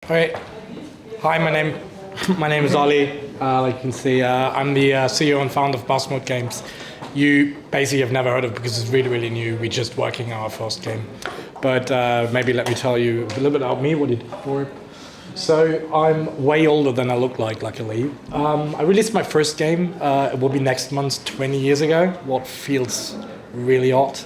All right. Hi, my name is Ollie. Like you can see, I'm the CEO and founder of Boss Mode Games. You basically have never heard of it because it's really new. We're just working on our first game. But maybe let me tell you a little bit about me, what I did before. So I'm way older than I look like, luckily. I released my first game. It will be next month, 20 years ago, what feels really odd.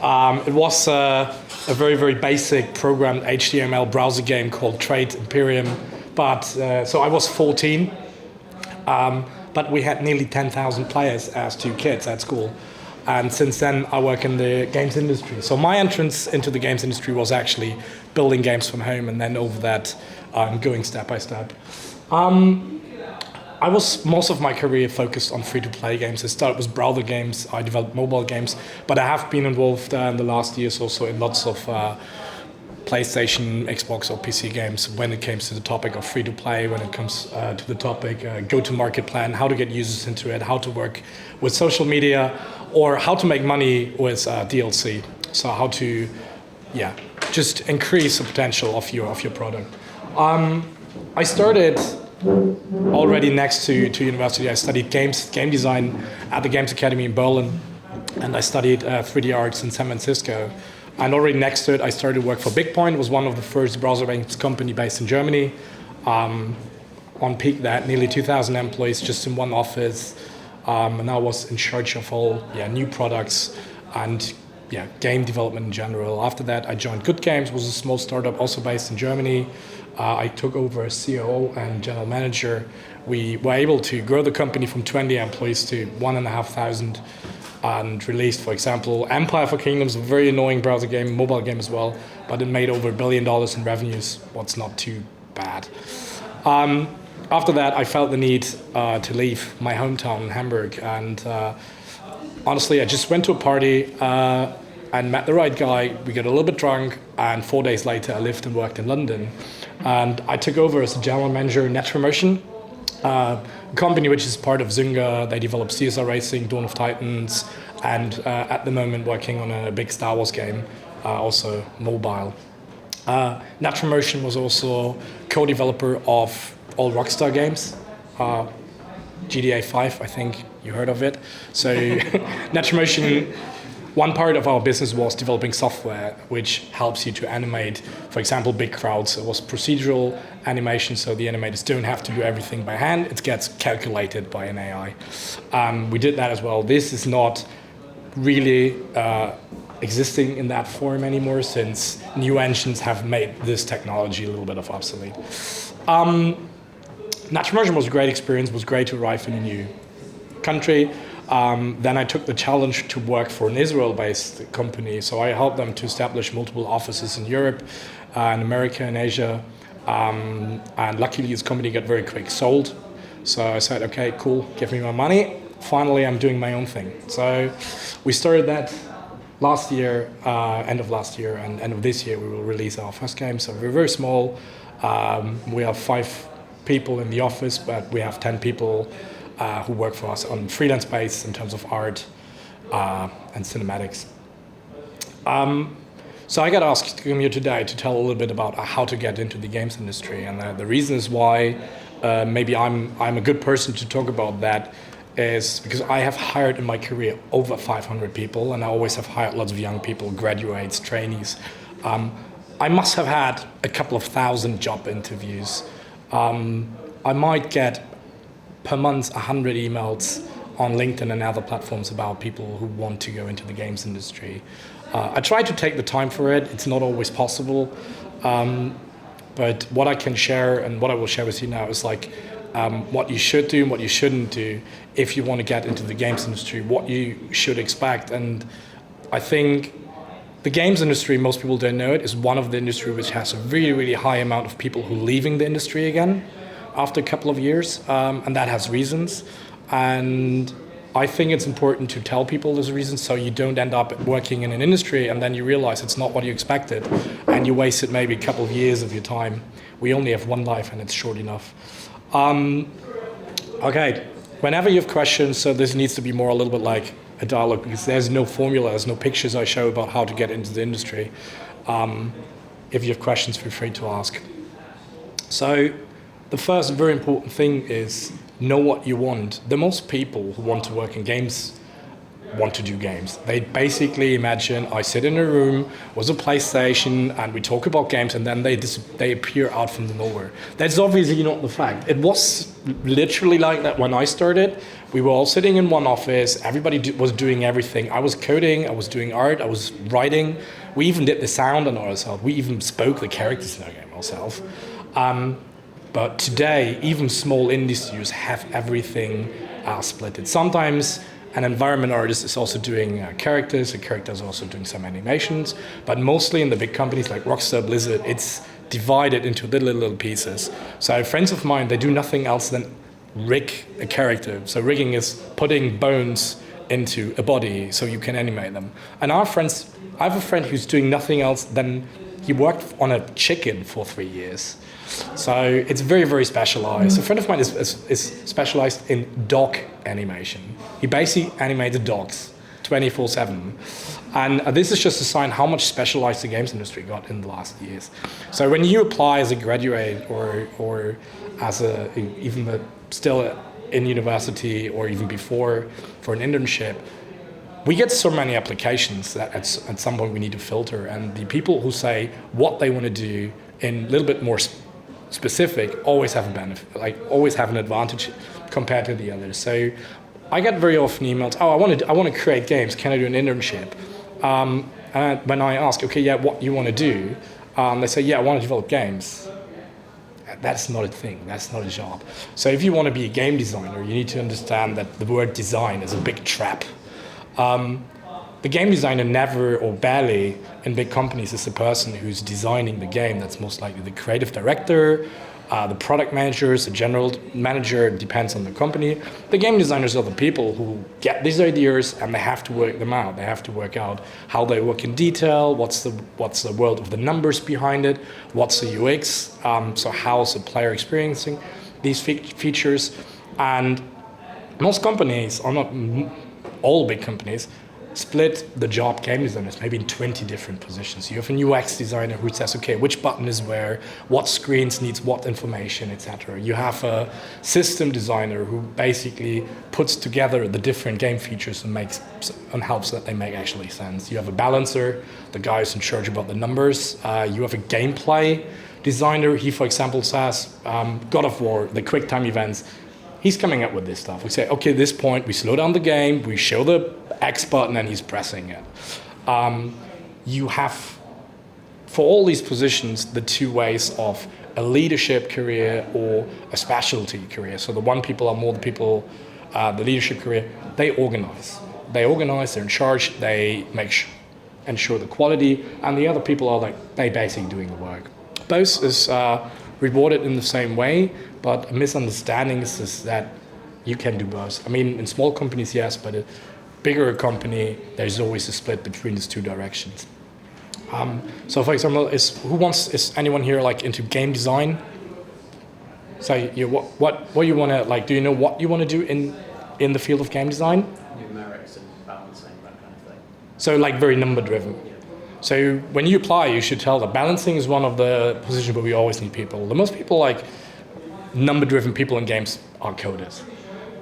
It was a very basic programmed HTML browser game called Trade Imperium. But so I was 14, but we had nearly 10,000 players as two kids at school. And since then, I work in the games industry. So my entrance into the games industry was actually building games from home, and then over that, going step by step. I was most of my career focused on free-to-play games. I started with browser games. I developed mobile games, but I have been involved in the last years also in lots of PlayStation, Xbox, or PC games when it comes to the topic of free-to-play, when it comes to the topic go-to-market plan, how to get users into it, how to work with social media, or how to make money with DLC. So how to, just increase the potential of your product. I started already next to university. I studied game design at the Games Academy in Berlin, and I studied 3D arts in San Francisco. And already next to it, I started to work for BigPoint. It was one of the first browser-based company based in Germany. On peak, that nearly 2,000 employees just in one office. And I was in charge of all new products and game development in general. After that, I joined Good Games, was a small startup also based in Germany. I took over as COO and general manager. We were able to grow the company from 20 employees to 1,500 and released, for example, Empire for Kingdoms, a very annoying browser game, mobile game as well, but it made over $1 billion in revenues, what's not too bad. After that, I felt the need to leave my hometown in Hamburg, and honestly, I just went to a party and met the right guy. We got a little bit drunk, and 4 days later, I lived and worked in London. And I took over as a general manager in NetPromotion, a company which is part of Zynga. They develop CSR Racing, Dawn of Titans, and at the moment working on a big Star Wars game, also mobile. NetPromotion was also co-developer of all Rockstar games. GTA 5, I think you heard of it. So NetPromotion, one part of our business was developing software which helps you to animate, for example, big crowds. It was procedural animation, so the animators don't have to do everything by hand. It gets calculated by an AI. We did that as well. This is not really existing in that form anymore, since new engines have made this technology a little bit of obsolete. NetPromotion was a great experience. It was great to arrive in a new country. Then I took the challenge to work for an Israel-based company. So I helped them to establish multiple offices in Europe, in America, and Asia. And luckily, this company got very quick sold. So I said, okay, cool, give me my money. Finally, I'm doing my own thing. So we started that last year, end of last year, and end of this year, we will release our first game. So we're very small. We have 5 people in the office, but we have 10 people who work for us on freelance basis in terms of art and cinematics. So I got asked to come here today to tell a little bit about how to get into the games industry, and the reasons why maybe I'm a good person to talk about that is because I have hired in my career over 500 people, and I always have hired lots of young people, graduates, trainees. I must have had a couple of thousand job interviews. I might get per month 100 emails on LinkedIn and other platforms about people who want to go into the games industry. I try to take the time for it. It's not always possible. But what I can share and what I will share with you now is like what you should do and what you shouldn't do if you want to get into the games industry, what you should expect. And I think the games industry, most people don't know it, is one of the industry which has a really high amount of people who are leaving the industry again after a couple of years, and that has reasons. And I think it's important to tell people those reasons so you don't end up working in an industry and then you realize it's not what you expected and you wasted maybe a couple of years of your time. We only have one life and it's short enough. Okay, whenever you have questions, so this needs to be more a little bit like a dialogue because there's no formula, there's no pictures I show about how to get into the industry. If you have questions, feel free to ask. So the first very important thing is know what you want. The most people who want to work in games want to do games. They basically imagine I sit in a room with a PlayStation and we talk about games, and then they appear out from the nowhere. That's obviously not the fact. It was literally like that when I started. We were all sitting in one office. Everybody was doing everything. I was coding, I was doing art, I was writing. We even did the sound on ourselves. We even spoke the characters in our game ourselves. But today, even small indie studios have everything splitted. Sometimes an environment artist is also doing characters, a character is also doing some animations, but mostly in the big companies like Rockstar, Blizzard, it's divided into little pieces. So friends of mine, they do nothing else than rig a character. So rigging is putting bones into a body so you can animate them. And I have a friend who's doing nothing else than he worked on a chicken for 3 years. So it's very specialized. A friend of mine is specialized in dog animation. He basically animated dogs 24/7. And this is just a sign how much specialized the games industry got in the last years. So when you apply as a graduate or as still in university or even before for an internship, we get so many applications that at some point we need to filter. And the people who say what they want to do in a little bit more specific always have a benefit, always have an advantage compared to the others. So I get very often emails, I want to create games, can I do an internship? And when I ask, okay, yeah, what you want to do? They say, yeah, I want to develop games. That's not a thing, that's not a job. So if you want to be a game designer, you need to understand that the word design is a big trap. The game designer never or barely in big companies is the person who's designing the game. That's most likely the creative director, the product managers, the general manager. It depends on the company. The game designers are the people who get these ideas and they have to work them out. They have to work out how they work in detail, what's the world of the numbers behind it, what's the UX, so how's the player experiencing these features. And most companies, or not all big companies, split the job game designers maybe in 20 different positions. You have a UX designer who says, okay, which button is where, what screens needs what information, etc. You have a system designer who basically puts together the different game features and helps that they make actually sense. You have a balancer, the guy who's in charge about the numbers. You have a gameplay designer. He, for example, says, God of War, the quick time events, he's coming up with this stuff. We say, okay, at this point, we slow down the game, we show the X button, and he's pressing it. You have, for all these positions, the two ways of a leadership career or a specialty career. So the one people are more the people, the leadership career, they organize. They're in charge, they ensure the quality, and the other people are they basically doing the work. Both is rewarded in the same way, but a misunderstanding is that you can do both. I mean, in small companies, yes, but a bigger company, there's always a split between these two directions. So, for example, is anyone here into game design? So, what you want to do you know what you want to do in the field of game design? Numerics and balancing, that kind of thing. So, very number driven. So when you apply, you should tell that balancing is one of the positions where we always need people. The most people number-driven people in games are coders.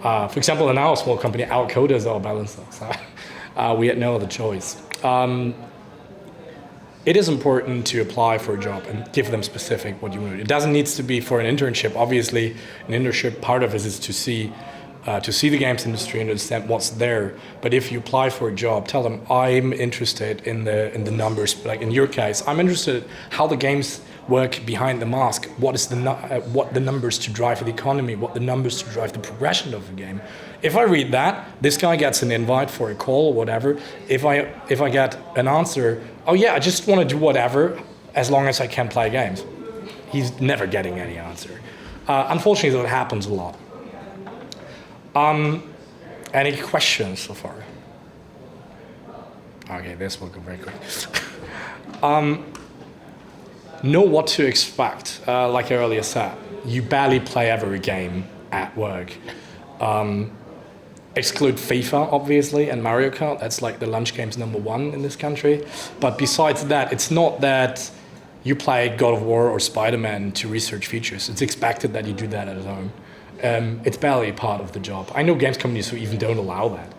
For example, in our small company, our coders are balancers. So, we had no other choice. It is important to apply for a job and give them specific what you want to do. It doesn't need to be for an internship. Obviously, an internship, part of it is to see the games industry and understand what's there. But if you apply for a job, tell them I'm interested in the numbers. Like in your case, I'm interested in how the games work behind the mask. What the numbers to drive the economy? What the numbers to drive the progression of the game? If I read that, this guy gets an invite for a call or whatever. If I get an answer, oh yeah, I just want to do whatever as long as I can play games. He's never getting any answer. Unfortunately, that happens a lot. Any questions so far? Okay, this will go very quick. Know what to expect. Like I earlier said, you barely play ever a game at work. Exclude FIFA, obviously, and Mario Kart. That's the lunch games #1 in this country. But besides that, it's not that you play God of War or Spider-Man to research features. It's expected that you do that at home. It's barely a part of the job. I know games companies who even don't allow that.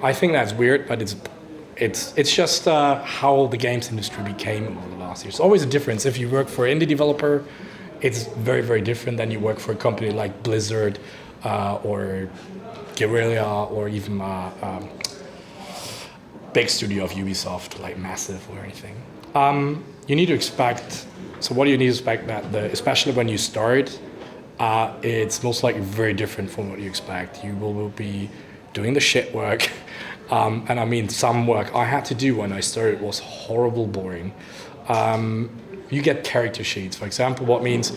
I think that's weird, but it's just how the games industry became over the last years. There's always a difference. If you work for an indie developer, it's very, very different than you work for a company like Blizzard or Guerrilla or even big studio of Ubisoft, like Massive or anything. You need to expect, so what do you need to expect that, especially when you start, it's most likely very different from what you expect. You will be doing the shit work. And I mean, some work I had to do when I started was horrible boring. You get character sheets, for example, what means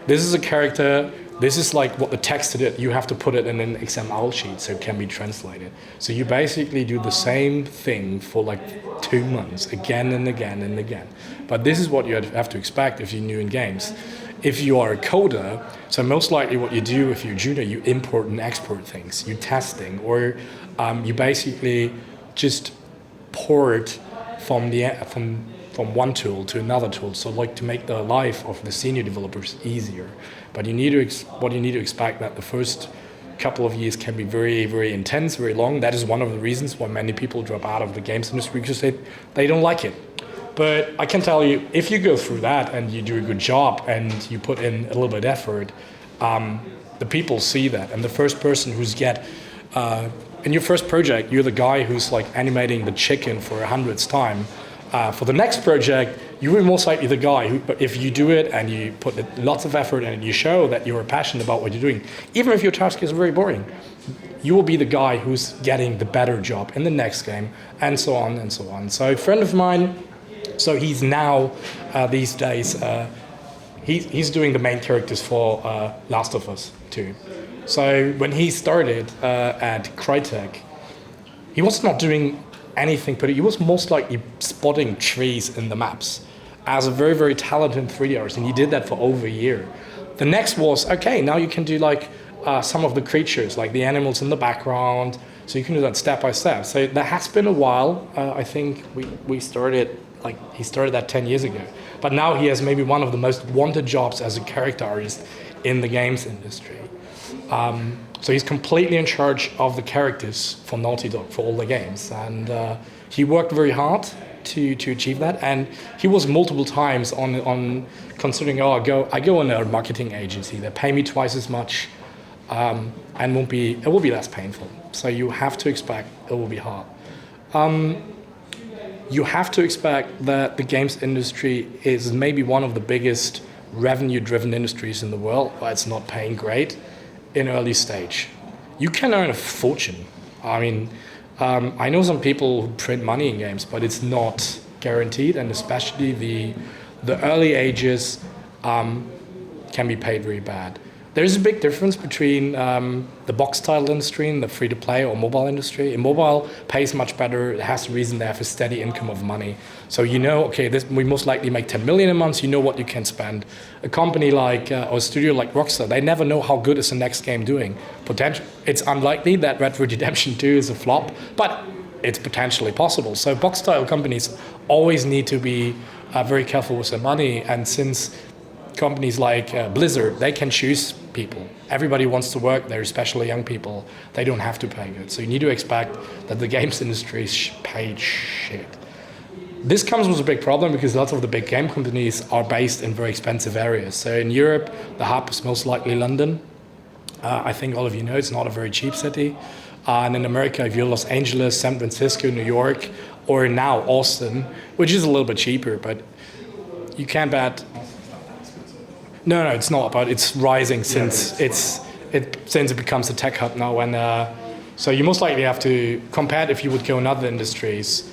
this is a character, this is like what the text did, you have to put it in an XML sheet so it can be translated. So you basically do the same thing for like 2 months, again and again and again. But this is what you have to expect if you're new in games. If you are a coder, so most likely what you do if you're junior, you import and export things, you testing, or you basically just port from one tool to another tool, so like to make the life of the senior developers easier. But you need to expect that the first couple of years can be very, very intense, very long. That is one of the reasons why many people drop out of the games industry, because they don't like it. But I can tell you, if you go through that and you do a good job and you put in a little bit of effort, the people see that. And the first person who's in your first project, you're the guy who's like animating the chicken for 100th time. For the next project, you will most likely the guy who, if you do it and you put lots of effort and you show that you're passionate about what you're doing, even if your task is very boring, you will be the guy who's getting the better job in the next game, and so on and so on. So a friend of mine, so he's now, these days, he's doing the main characters for Last of Us 2. So when he started at Crytek, he was not doing anything, but he was most likely spotting trees in the maps as a very, very talented 3D artist, and he did that for over a year. The next was, okay, now you can do like some of the creatures, like the animals in the background, so you can do that step by step. So that has been a while. I think we started, like he started that 10 years ago, but now he has maybe one of the most wanted jobs as a character artist in the games industry. So he's completely in charge of the characters for Naughty Dog for all the games, and he worked very hard to achieve that. And he was multiple times on considering, I go in a marketing agency, they pay me twice as much, and it will be less painful. So you have to expect it will be hard. You have to expect that the games industry is maybe one of the biggest revenue-driven industries in the world, but it's not paying great in early stage. You can earn a fortune. I mean, I know some people who print money in games, but it's not guaranteed, and especially the early ages can be paid very bad. There's a big difference between the box title industry and the free-to-play or mobile industry. In mobile, pays much better. It has the reason they have a steady income of money. So you know, okay, we most likely make 10 million a month, you know what you can spend. A company like, or a studio like Rockstar, they never know how good is the next game doing. It's unlikely that Red Dead Redemption 2 is a flop, but it's potentially possible. So box title companies always need to be very careful with their money, and since companies like Blizzard, they can choose people. Everybody wants to work there, especially young people. They don't have to pay good. So you need to expect that the games industry is paid shit. This comes with a big problem because lots of the big game companies are based in very expensive areas. So in Europe, the hub is most likely London. I think all of you know it's not a very cheap city. And in America, if you're Los Angeles, San Francisco, New York, or now Austin, which is a little bit cheaper, but you can't bet. No, it's not, but it's rising since it becomes a tech hub now. And so you most likely have to compare it. If you would go in other industries,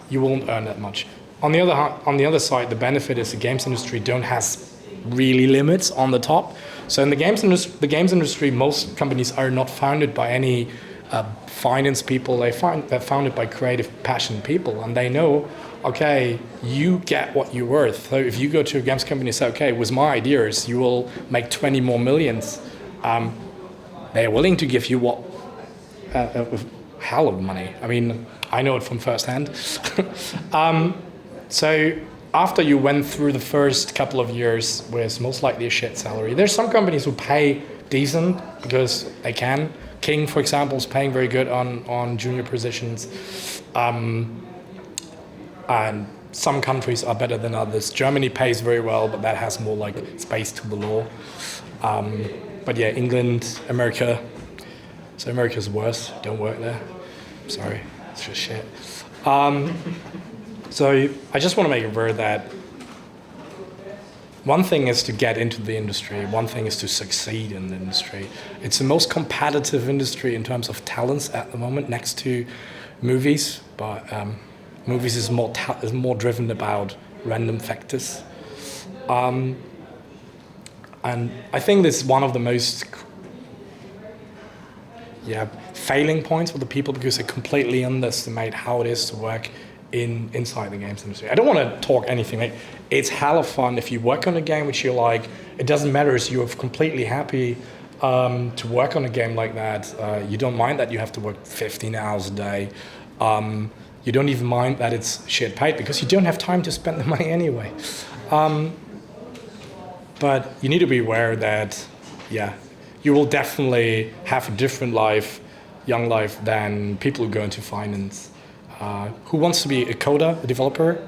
you won't earn that much. On the other side, the benefit is the games industry don't has really limits on the top. So in the games industry, most companies are not founded by any finance people. They're founded by creative, passionate people, and they know, okay, you get what you're worth. So if you go to a games company and say, okay, with my ideas, you will make 20 more millions, they're willing to give you a hell of money. I mean, I know it from firsthand. So after you went through the first couple of years with most likely a shit salary, there's some companies who pay decent because they can. King, for example, is paying very good on junior positions. And some countries are better than others. Germany pays very well, but that has more like space to the law. But yeah, England, America. So America's worse. Don't work there. Sorry, it's just shit. So I just want to make it clear that one thing is to get into the industry. One thing is to succeed in the industry. It's the most competitive industry in terms of talents at the moment, next to movies. But movies is more driven about random factors. And I think this is one of the most failing points for the people because they completely underestimate how it is to work inside the games industry. I don't want to talk anything. Like, it's hella fun if you work on a game which you like. It doesn't matter if you're completely happy to work on a game like that. You don't mind that you have to work 15 hours a day. You don't even mind that it's shit paid because you don't have time to spend the money anyway. But you need to be aware that, you will definitely have a different life, young life, than people who go into finance. Who wants to be a coder, a developer?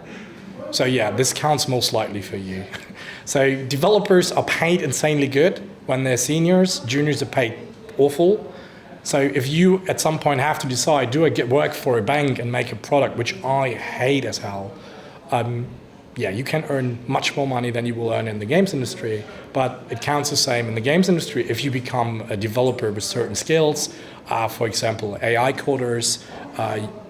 So this counts most likely for you. So developers are paid insanely good when they're seniors. Juniors are paid awful. So if you at some point have to decide, do I work for a bank and make a product, which I hate as hell, you can earn much more money than you will earn in the games industry, but it counts the same in the games industry if you become a developer with certain skills. For example, AI coders,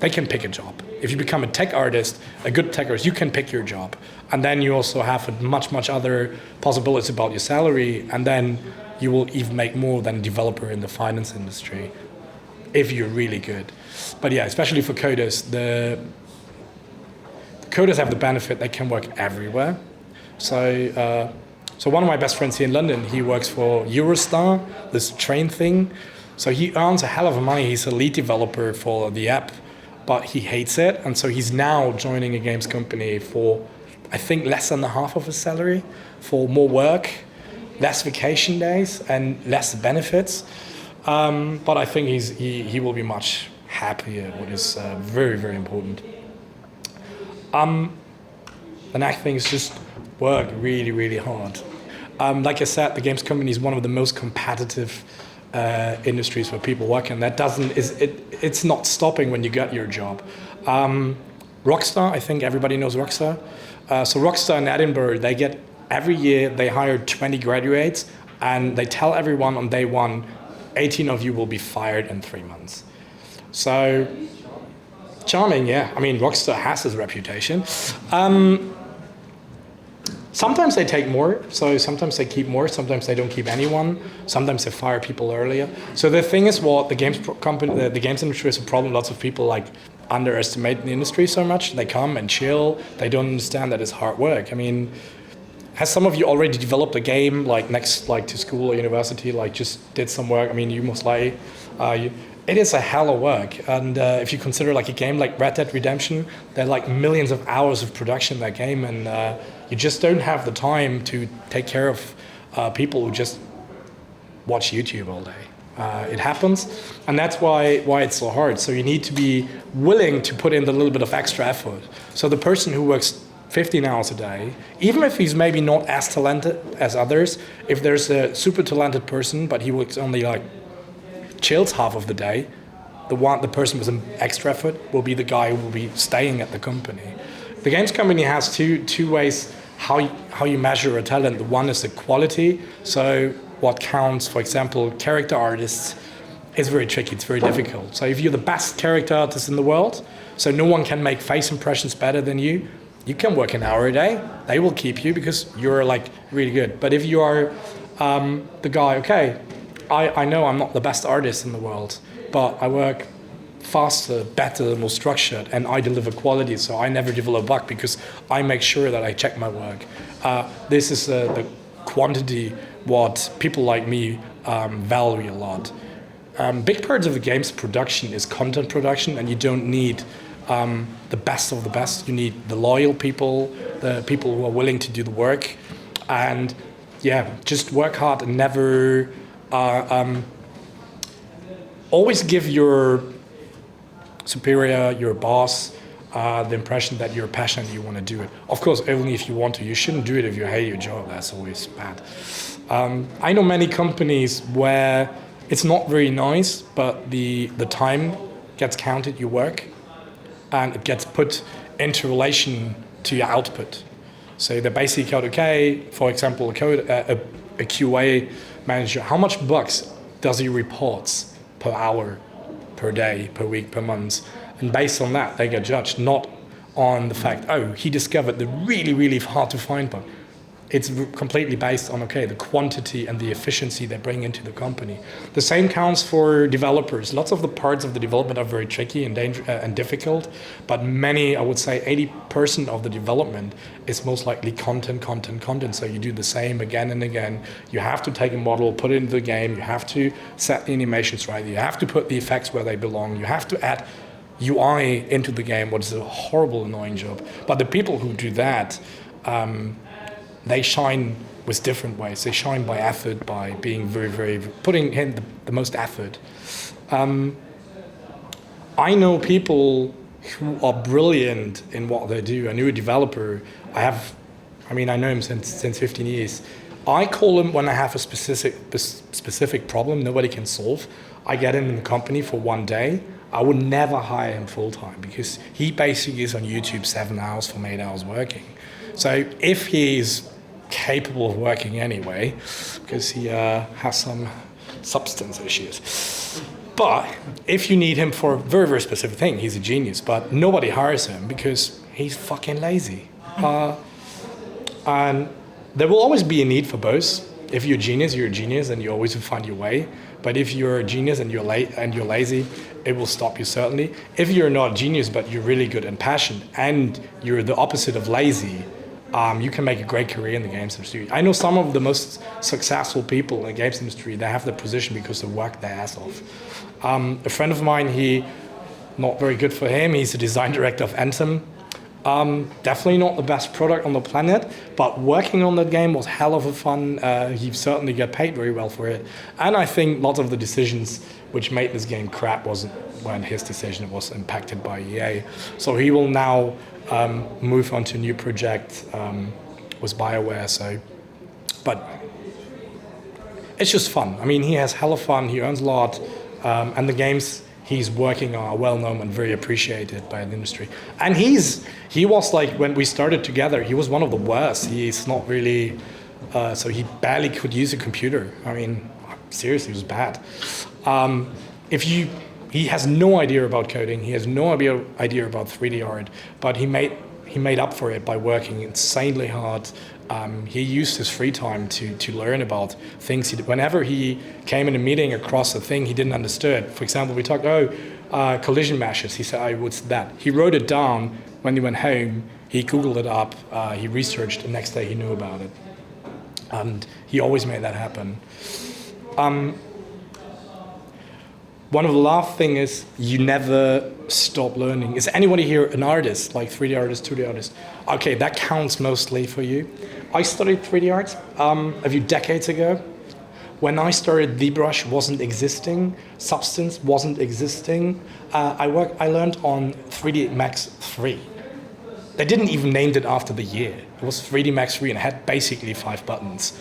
they can pick a job. If you become a tech artist, a good tech artist, you can pick your job. And then you also have much other possibilities about your salary, and then you will even make more than a developer in the finance industry if you're really good. But especially for coders, the coders have the benefit they can work everywhere. So one of my best friends here in London, he works for Eurostar, this train thing. So he earns a hell of money. He's a lead developer for the app, but he hates it. And so he's now joining a games company for, I think, less than the half of his salary, for more work, less vacation days, and less benefits. But I think he will be much happier, which is very, very important. The next thing is just work really, really hard. Like I said, the games company is one of the most competitive industries where people work, and it's not stopping when you get your job. Rockstar, I think everybody knows Rockstar. So Rockstar in Edinburgh, every year they hire 20 graduates, and they tell everyone on day one, 18 of you will be fired in 3 months. So charming, I mean, Rockstar has this reputation. Sometimes they take more, so sometimes they keep more, sometimes they don't keep anyone, sometimes they fire people earlier. So the thing is, the games industry is a problem. Lots of people underestimate the industry so much. They come and chill. They don't understand that it's hard work. I mean, has some of you already developed a game next to school or university, just did some work? I mean, you most likely. It is a hell of work, and if you consider a game like Red Dead Redemption, there are millions of hours of production in that game, and you just don't have the time to take care of people who just watch YouTube all day. It happens, and that's why it's so hard. So you need to be willing to put in a little bit of extra effort. So the person who works 15 hours a day, even if he's maybe not as talented as others, if there's a super talented person, but he works only chills half of the day, the person with an extra effort will be the guy who will be staying at the company. The games company has two ways how you measure a talent. The one is the quality. So what counts, for example, character artists, is very tricky. It's very difficult. So if you're the best character artist in the world, so no one can make face impressions better than you, you can work an hour a day. They will keep you because you're really good. But if you are the guy, I know I'm not the best artist in the world, but I work faster, better, more structured, and I deliver quality, so I never develop bug because I make sure that I check my work. This is the quantity what people like me value a lot. Big part of the game's production is content production, and you don't need the best of the best. You need the loyal people, the people who are willing to do the work, and just work hard and never always give your superior, your boss, the impression that you're passionate and you want to do it. Of course, only if you want to. You shouldn't do it if you hate your job. That's always bad. I know many companies where it's not very nice, but the time gets counted, you work, and it gets put into relation to your output. So they basically code, okay, for example, a QA manager, how much bugs does he reports per hour, per day, per week, per month? And based on that, they get judged, not on the fact, he discovered the really, really hard to find bug. It's completely based on, the quantity and the efficiency they bring into the company. The same counts for developers. Lots of the parts of the development are very tricky and difficult, but many, I would say 80% of the development is most likely content. So you do the same again and again. You have to take a model, put it into the game. You have to set the animations right. You have to put the effects where they belong. You have to add UI into the game, which is a horrible, annoying job. But the people who do that, they shine with different ways. They shine by effort, by being very, very, putting in the most effort. I know people who are brilliant in what they do. I knew a developer. I know him since 15 years. I call him when I have a specific problem nobody can solve. I get him in the company for one day. I would never hire him full time because he basically is on YouTube 7 hours from 8 hours working. So if he's capable of working anyway, because he has some substance issues. But if you need him for a very, very specific thing, he's a genius. But nobody hires him because he's fucking lazy. And there will always be a need for both. If you're a genius, and you always will find your way. But if you're a genius and you're lazy, it will stop you certainly. If you're not a genius, but you're really good and passionate, and you're the opposite of lazy, you can make a great career in the games industry. I know some of the most successful people in the games industry, they have the position because they work their ass off. A friend of mine, not very good for him, he's the design director of Anthem. Definitely not the best product on the planet, but working on that game was hell of a fun. He certainly got paid very well for it. And I think lots of the decisions which made this game crap wasn't his decision, it was impacted by EA. So he will now move on to a new project with BioWare. But it's just fun. I mean, he has hella fun, he earns a lot, and the games he's working on are well known and very appreciated by the industry. And he was like, when we started together, he was one of the worst. He's not really, so he barely could use a computer. I mean, seriously, it was bad. He has no idea about coding. He has no idea about 3D art, but he made up for it by working insanely hard. He used his free time to learn about things. Whenever he came in a meeting across a thing he didn't understand, for example, we talked, collision meshes. He said, what's that? He wrote it down. When he went home, he Googled it up, he researched, the next day he knew about it. And he always made that happen. One of the last things is you never stop learning. Is anybody here an artist, like 3D artist, 2D artist? Okay, that counts mostly for you. I studied 3D art a few decades ago. When I started, ZBrush wasn't existing, Substance wasn't existing. I learned on 3D Max 3. They didn't even name it after the year. It was 3D Max 3 and it had basically 5 buttons.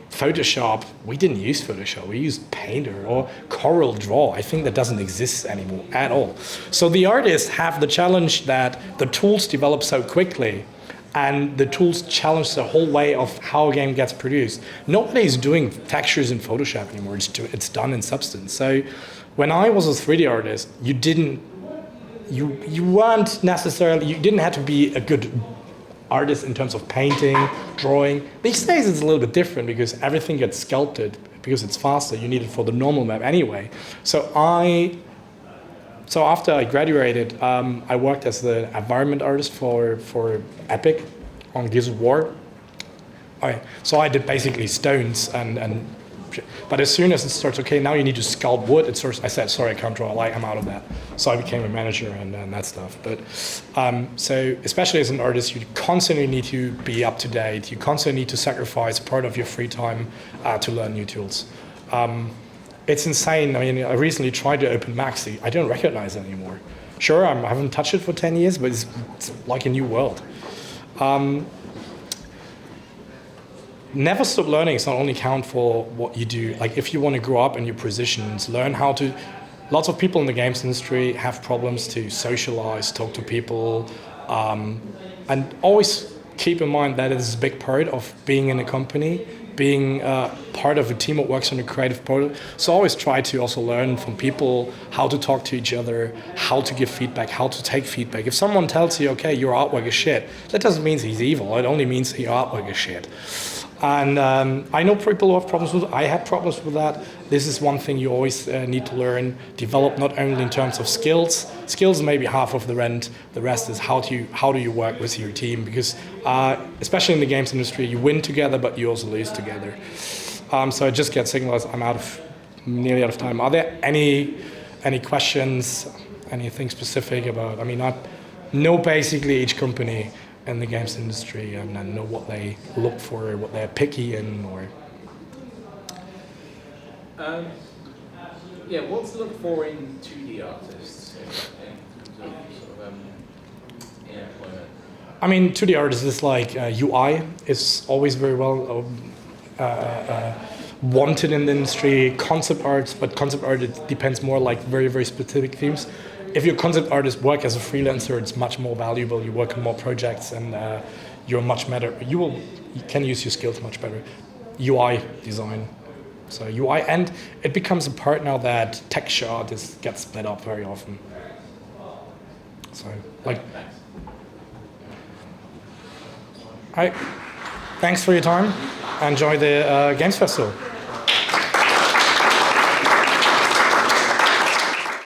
Photoshop, we didn't use Photoshop, we used Painter or Corel Draw. I think that doesn't exist anymore at all. So the artists have the challenge that the tools develop so quickly and the tools challenge the whole way of how a game gets produced. Nobody's doing textures in Photoshop anymore, it's done in Substance. So when I was a 3D artist, you didn't have to be a good artist in terms of painting, drawing. These days it's a little bit different because everything gets sculpted because it's faster. You need it for the normal map anyway. So after I graduated, I worked as the environment artist for Epic on Gears of War. So I did basically stones and But as soon as it starts, okay, now you need to sculpt wood, I said, sorry, I can't draw, like, I'm out of that. So I became a manager and that stuff. But so especially as an artist, you constantly need to be up to date. You constantly need to sacrifice part of your free time to learn new tools. It's insane. I mean, I recently tried to open Maxi. I don't recognize it anymore. Sure, I haven't touched it for 10 years, but it's like a new world. Never stop learning is not only count for what you do. Like if you want to grow up in your positions, learn how to. Lots of people in the games industry have problems to socialize, talk to people, and always keep in mind that it is a big part of being in a company, being part of a team that works on a creative product. So always try to also learn from people how to talk to each other, how to give feedback, how to take feedback. If someone tells you, okay, your artwork is shit, that doesn't mean he's evil. It only means your artwork is shit. And I know people who have problems with it. I had problems with that. This is one thing you always need to learn, develop not only in terms of skills. Skills may be half of the rent. The rest is how do you work with your team? Because especially in the games industry, you win together, but you also lose together. So I just get signals. I'm nearly out of time. Are there any questions? Anything specific about? I mean, I know basically each company in the games industry and know what they look for, what they're picky in, or. What's to look for in 2D artists in terms of employment? I mean, 2D artists is like UI is always very well wanted in the industry. Concept art, but concept art it depends more like very, very specific themes. If your concept artist work as a freelancer, it's much more valuable. You work on more projects, and you're much better. You can use your skills much better. UI design, so UI, and it becomes a part now that texture art gets split up very often. So, like, thanks for your time. Enjoy the Games Festival.